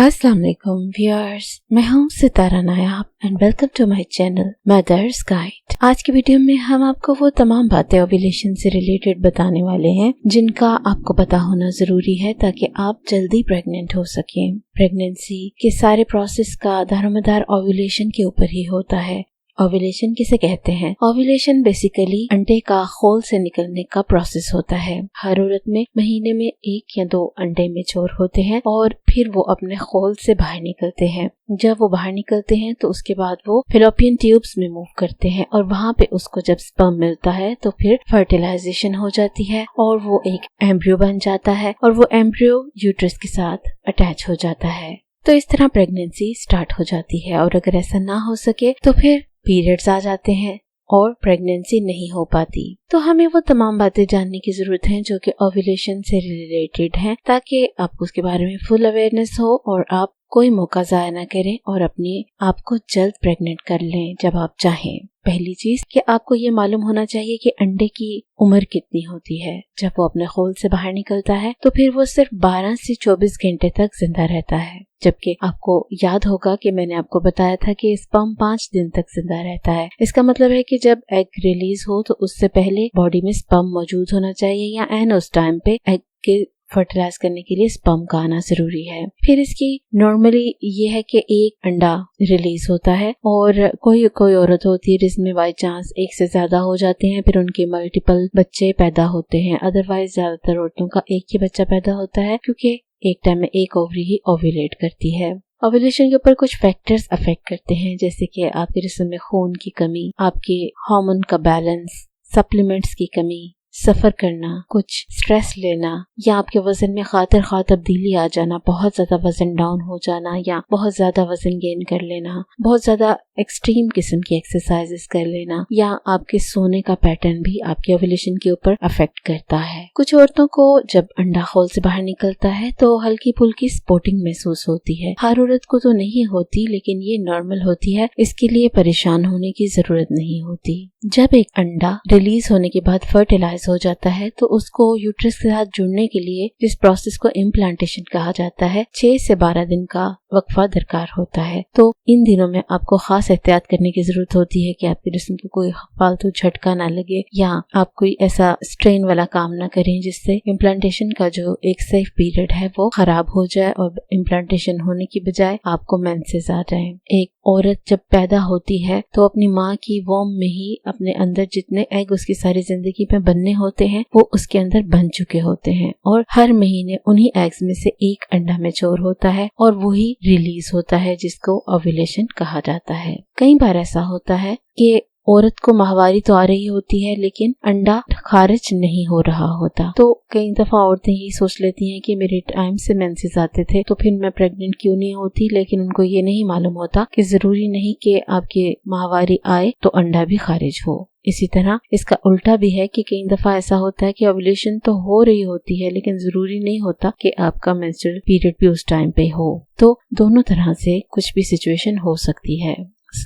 अस्सलाम वालेकुम व्यूअर्स, मैं हूँ Sitara Nayab and welcome to my channel mother's guide. आज की वीडियो में हम आपको वो तमाम बातें ओव्यूलेशन से रिलेटेड बताने वाले हैं जिनका आपको पता होना जरूरी है ताकि आप जल्दी प्रेग्नेंट हो सकें। प्रेगनेंसी के सारे प्रोसेस का दारोमदार ओव्यूलेशन के ऊपर ही होता है। ओव्यूलेशन किसे कहते हैं? ओव्यूलेशन बेसिकली अंडे का खोल से निकलने का प्रोसेस होता है। हर औरत में महीने में 1 या 2 अंडे मैच्योर होते हैं और फिर वो अपने खोल से बाहर निकलते हैं। जब वो बाहर निकलते हैं तो उसके बाद वो फैलोपियन ट्यूब्स में मूव करते हैं और वहाँ पे उसको जब स्पर्म मिलता है तो फिर फर्टिलाइजेशन हो जाती है और वो एक एम्ब्रियो बन जाता है और वो एम्ब्रियो यूट्रस के साथ अटैच हो जाता है। तो इस तरह प्रेगनेंसी स्टार्ट हो जाती है और अगर ऐसा ना हो सके तो फिर पीरियड्स आ जाते हैं और प्रेगनेंसी नहीं हो पाती। तो हमें वो तमाम बातें जानने की जरूरत है जो कि ओव्यूलेशन से रिलेटेड हैं ताकि आपको उसके बारे में फुल अवेयरनेस हो और आप कोई मौका ज़ाया ना करें और अपने आप को जल्द प्रेग्नेंट कर लें जब आप चाहें। पहली चीज कि आपको ये मालूम होना चाहिए कि अंडे की उम्र कितनी होती है। जब वो अपने खोल से बाहर निकलता है तो फिर वो सिर्फ 12 से 24 घंटे तक जिंदा रहता है, जबकि आपको याद होगा कि मैंने आपको बताया था कि स्पर्म 5 दिन तक जिंदा रहता है। इसका मतलब है कि जब एग रिलीज हो तो उससे पहले बॉडी में स्पर्म मौजूद होना चाहिए या एन उस टाइम पे एग के फर्टिलाइज करने के लिए स्पर्म का आना जरूरी है। फिर इसकी नॉर्मली ये है कि एक अंडा रिलीज होता है और कोई औरत होती है जिसमें बाई चांस 1 से ज्यादा हो जाते हैं, फिर उनके मल्टीपल बच्चे पैदा होते हैं। अदरवाइज ज्यादातर औरतों का एक ही बच्चा पैदा होता है क्योंकि एक टाइम में एक ओवरी ही ओव्यूलेट करती है। ओव्यूलेशन के ऊपर कुछ फैक्टर्स अफेक्ट करते हैं जैसे कि आपके जिस्म में खून की कमी, आपके हार्मोन का बैलेंस, सप्लीमेंट्स की कमी, सफर करना, कुछ स्ट्रेस लेना या आपके वजन में खातिर खा तब्दीली आ जाना, बहुत ज्यादा वजन डाउन हो जाना या बहुत ज्यादा वजन गेन कर लेना, बहुत ज्यादा एक्सट्रीम किस्म की एक्सरसाइजेस कर लेना या आपके सोने का पैटर्न भी आपके ओव्यूलेशन के ऊपर अफेक्ट करता है। कुछ औरतों को जब अंडा खोल से बाहर निकलता है तो हल्की फुल्की स्पॉटिंग महसूस होती है। हर औरत को तो नहीं होती लेकिन ये नॉर्मल होती है, इसके लिए परेशान होने की जरूरत नहीं होती। जब एक अंडा रिलीज होने के बाद फर्टिलाइज हो जाता है तो उसको यूट्रस के साथ जुड़ने के लिए जिस प्रोसेस को इम्प्लांटेशन कहा जाता है 6 से 12 दिन का वक्फा दरकार होता है। तो इन दिनों में आपको खास एहतियात करने की जरूरत होती है कि आपके जिस्म को कोई फालतू झटका ना लगे या आप कोई ऐसा स्ट्रेन वाला काम ना करें जिससे इम्प्लांटेशन का जो एक सेफ पीरियड है वो खराब हो जाए और इम्प्लांटेशन होने की बजाय आपको मेंसेस आ जाए। एक औरत जब पैदा होती है तो अपनी माँ की वॉर्म में ही अपने अंदर जितने एग उसकी सारी जिंदगी में बनने होते हैं वो उसके अंदर बन चुके होते हैं और हर महीने उन्हीं एग्स में से एक अंडा मैच्योर होता है और वही रिलीज होता है जिसको ओव्यूलेशन कहा जाता है। कई बार ऐसा होता है कि औरत को माहवारी तो आ रही होती है लेकिन अंडा खारिज नहीं हो रहा होता। तो कई दफा औरतें यही सोच लेती हैं कि मेरे टाइम से मेंसेस आते थे तो फिर मैं प्रेग्नेंट क्यों नहीं होती, लेकिन उनको ये नहीं मालूम होता कि जरूरी नहीं कि आपके माहवारी आए तो अंडा भी खारिज हो। इसी तरह इसका उल्टा भी है कि कई दफा ऐसा होता है कि ओव्यूलेशन तो हो रही होती है लेकिन जरूरी नहीं होता कि आपका मेंस्ट्रुअल पीरियड भी उस टाइम पे हो। तो दोनों तरह से कुछ भी सिचुएशन हो सकती है।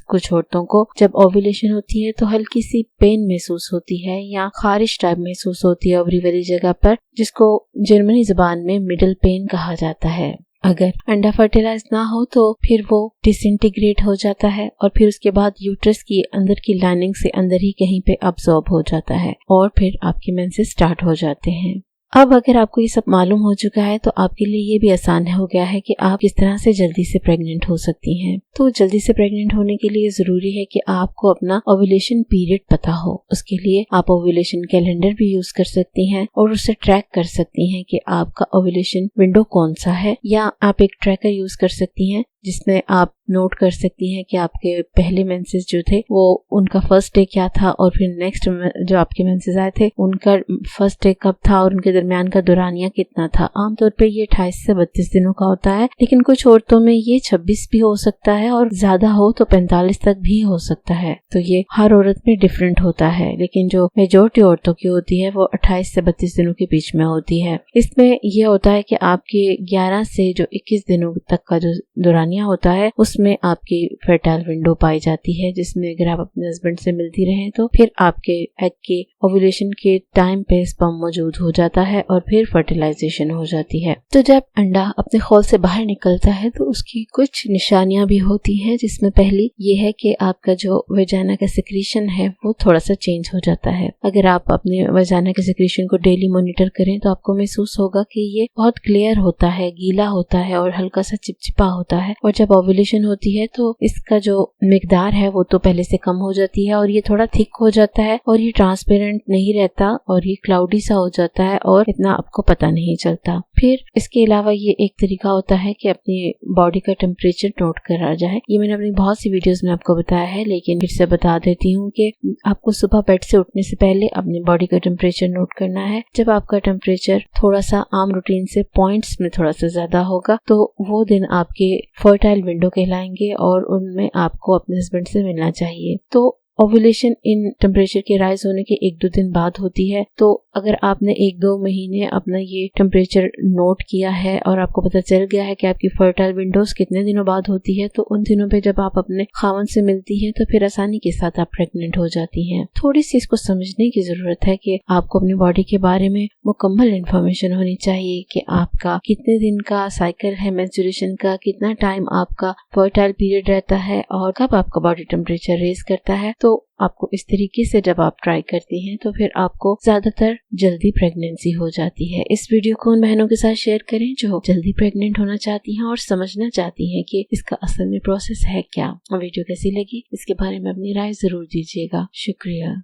कुछ औरतों को जब ओव्यूलेशन होती है तो हल्की सी पेन महसूस होती है या खारिश टाइप महसूस होती है ओवरी वाली जगह पर, जिसको जर्मनी जुबान में मिडल पेन कहा जाता है। अगर अंडा फर्टिलाइज ना हो तो फिर वो डिसइंटीग्रेट हो जाता है और फिर उसके बाद यूट्रस की अंदर की लाइनिंग से अंदर ही कहीं पे अब्सॉर्ब हो जाता है और फिर आपके मेंसेस स्टार्ट हो जाते हैं। अब अगर आपको ये सब मालूम हो चुका है तो आपके लिए ये भी आसान हो गया है कि आप किस तरह से जल्दी से प्रेग्नेंट हो सकती हैं। तो जल्दी से प्रेग्नेंट होने के लिए जरूरी है कि आपको अपना ओव्यूलेशन पीरियड पता हो। उसके लिए आप ओव्यूलेशन कैलेंडर भी यूज कर सकती हैं और उससे ट्रैक कर सकती हैं कि आपका ओव्यूलेशन विंडो कौन सा है, या आप एक ट्रैकर यूज कर सकती हैं जिसमें आप नोट कर सकती हैं कि आपके पहले मेंसेस जो थे वो उनका फर्स्ट डे क्या था और फिर नेक्स्ट जो आपके मेंसेस आए थे उनका फर्स्ट डे कब था और उनके दरमियान का दौरानिया कितना था। आमतौर पे ये 28 से 32 दिनों का होता है लेकिन कुछ औरतों में ये 26 भी हो सकता है और ज्यादा हो तो 45 तक भी हो सकता है। तो ये हर औरत में डिफरेंट होता है लेकिन जो मेजॉरिटी औरतों की होती है वो 28 से 32 दिनों के बीच में होती है। इसमें ये होता है कि आपके 11 से जो 21 दिनों तक का जो दौरानिया निशानियां होता है उसमें आपकी फर्टाइल विंडो पाई जाती है, जिसमें अगर आप अपने हस्बैंड से मिलती रहें तो फिर आपके एग के ओव्यूलेशन के टाइम पे स्पर्म मौजूद हो जाता है और फिर फर्टिलाइजेशन हो जाती है। तो जब अंडा अपने खोल से बाहर निकलता है तो उसकी कुछ निशानियां भी होती हैं, जिसमें पहली ये है कि आपका जो वजाना का सिक्रीशन है वो थोड़ा सा चेंज हो जाता है। अगर आप अपने वजाना के सिक्रीशन को डेली मॉनिटर करें तो आपको महसूस होगा कि ये बहुत क्लियर होता है, गीला होता है और हल्का सा चिपचिपा होता है। और जब ओव्यूलेशन होती है तो इसका जो मिकदार है वो तो पहले से कम हो जाती है और ये थोड़ा थिक हो जाता है और ये ट्रांसपेरेंट नहीं रहता और ये क्लाउडी सा हो जाता है और इतना आपको पता नहीं चलता। फिर इसके अलावा ये एक तरीका होता है कि अपनी बॉडी का टेम्परेचर नोट करा जाए। ये मैंने अपनी बहुत सी वीडियोस में आपको बताया है, लेकिन फिर से बता देती हूँ कि आपको सुबह बेड से उठने से पहले अपनी बॉडी का टेम्परेचर नोट करना है। जब आपका टेम्परेचर थोड़ा सा आम रूटीन से पॉइंट्स में थोड़ा सा ज्यादा होगा तो वो दिन आपके फर्टाइल विंडो कहलाएंगे और उनमें आपको अपने हस्बैंड से मिलना चाहिए। तो ओव्यूलेशन इन टेम्परेचर के राइज होने के 1-2 दिन बाद होती है। तो अगर आपने 1-2 महीने अपना ये टेम्परेचर नोट किया है और आपको पता चल गया है कि आपकी फर्टाइल विंडोज कितने दिनों बाद होती है, तो उन दिनों पे जब आप अपने खावन से मिलती हैं तो फिर आसानी के साथ आप प्रेग्नेंट हो जाती हैं। थोड़ी सी इसको समझने की जरूरत है कि आपको अपनी बॉडी के बारे में मुकम्मल इंफॉर्मेशन होनी चाहिए कि आपका कितने दिन का साइकिल है मेंस्ट्रुएशन का, कितना टाइम आपका फर्टाइल पीरियड रहता है और कब आपका बॉडी टेम्परेचर रेज करता है। तो आपको इस तरीके से जब आप ट्राई करती हैं तो फिर आपको ज्यादातर जल्दी प्रेगनेंसी हो जाती है। इस वीडियो को उन बहनों के साथ शेयर करें जो जल्दी प्रेग्नेंट होना चाहती हैं और समझना चाहती हैं कि इसका असल में प्रोसेस है क्या। वीडियो कैसी लगी इसके बारे में अपनी राय जरूर दीजिएगा। शुक्रिया।